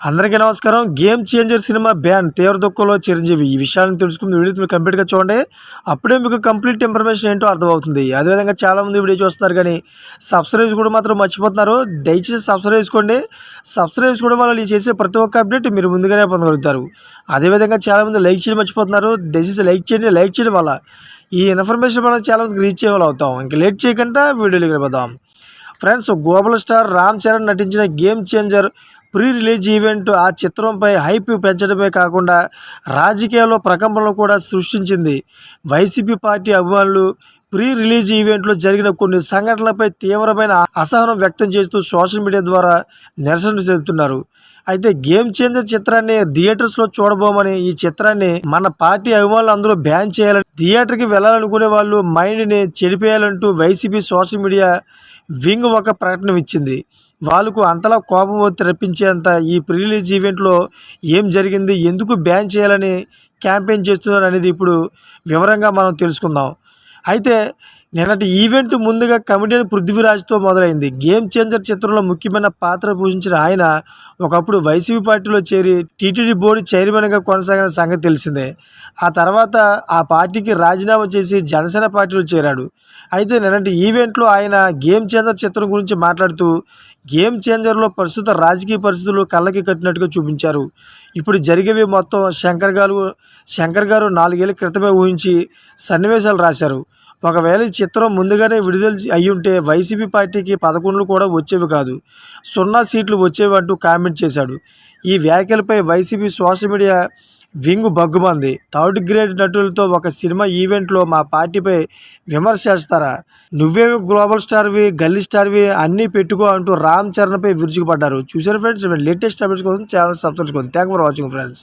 అందరికీ నమస్కారం. 'Game changer' cinema ban తీవ్ర దుఃఖంలో చిరంజీవి. ఈ విషయాన్ని తెలుసుకుని వీడియో మీరు కంప్లీట్‌గా చూడండి. అప్పుడే మీకు కంప్లీట్ ఇన్ఫర్మేషన్ ఏంటో అర్థమవుతుంది. అదేవిధంగా చాలామంది వీడియో చూస్తున్నారు కానీ సబ్స్క్రైబ్ కూడా మాత్రం మర్చిపోతున్నారు. దయచేసి సబ్స్క్రైబ్ చేసుకోండి. సబ్స్క్రైబ్ చేసుకోవడం వల్ల నేను చేసే ప్రతి ఒక్క అప్డేట్ మీరు ముందుగానే పొందగలుగుతారు. అదేవిధంగా చాలామంది లైక్ చేయడం మర్చిపోతున్నారు. దయచేసి లైక్ చేయండి. లైక్ చేయడం వల్ల ఈ ఇన్ఫర్మేషన్ మనం చాలామందికి రీచ్ అయ్యేవాళ్ళు అవుతాం. ఇంకా లేట్ చేయకుండా వీడియోలోకి వెళ్ళిపోదాం. Friends, global star Ram Charan నటించిన 'game changer' pre release event ఆ చిత్రంపై హైప్ పెంచడమే కాకుండా రాజకీయాల్లో ప్రకంపనలు కూడా సృష్టించింది. వైసీపీ పార్టీ అభిమానులు ప్రీ రిలీజ్ ఈవెంట్లో జరిగిన కొన్ని సంఘటనలపై తీవ్రమైన అసహనం వ్యక్తం చేస్తూ సోషల్ మీడియా ద్వారా నిరసన తెలుపుతున్నారు. అయితే 'గేమ్ చేంజర్' చిత్రాన్ని థియేటర్స్లో చూడబోమని, ఈ చిత్రాన్ని మన పార్టీ అభిమానులు అందరూ బ్యాన్ చేయాలని, థియేటర్కి వెళ్ళాలనుకునే వాళ్ళు మైండ్ని చెడిపేయాలంటూ వైసీపీ సోషల్ మీడియా వింగ్ ఒక ప్రకటన ఇచ్చింది. వాళ్ళకు అంతలా కోపం రప్పించేంత ఈ ప్రీ రిలీజ్ ఈవెంట్లో ఏం జరిగింది, ఎందుకు బ్యాన్ చేయాలని క్యాంపెయిన్ చేస్తున్నారు అనేది ఇప్పుడు వివరంగా మనం తెలుసుకుందాం. అయితే నిన్నటి ఈవెంట్ ముందుగా కమెడియన్ పృథ్వీరాజ్తో మొదలైంది. 'గేమ్ చేంజర్' చిత్రంలో ముఖ్యమైన పాత్ర పోషించిన ఆయన ఒకప్పుడు వైసీపీ పార్టీలో చేరి టీటీడీ బోర్డు చైర్మన్గా కొనసాగిన సంగతి తెలిసిందే. ఆ తర్వాత ఆ పార్టీకి రాజీనామా చేసి జనసేన పార్టీలో చేరాడు. అయితే నిన్నటి ఈవెంట్లో ఆయన 'గేమ్ చేంజర్' చిత్రం గురించి మాట్లాడుతూ 'గేమ్ చేంజర్'లో ప్రస్తుత రాజకీయ పరిస్థితులు కళ్ళకి కట్టినట్టుగా చూపించారు. ఇప్పుడు జరిగేవి మొత్తం శంకర్ గారు 4 ఏళ్ల క్రితమే ఊహించి సన్నివేశాలు రాశారు. ఒకవేళ ఈ చిత్రం ముందుగానే విడుదల అయ్యుంటే వైసీపీ పార్టీకి 11 కూడా వచ్చేవి కాదు, 0 సీట్లు వచ్చేవి అంటూ కామెంట్ చేశాడు. ఈ వ్యాఖ్యలపై వైసీపీ సోషల్ మీడియా వింగ్ బగ్గుమంది. థర్డ్ గ్రేడ్ నటులతో ఒక సినిమా ఈవెంట్లో మా పార్టీపై విమర్శ చేస్తారా? నువ్వేమి గ్లోబల్ స్టార్వి, గల్లీ స్టార్వి అన్నీ పెట్టుకో అంటూ రామ్ చరణ్పై విరుచుకుపడ్డారు. చూసారు ఫ్రెండ్స్, లేటెస్ట్ అప్డేట్స్ కోసం ఛానల్ సబ్స్క్రైబ్ చేసుకోండి. Thank for watching friends.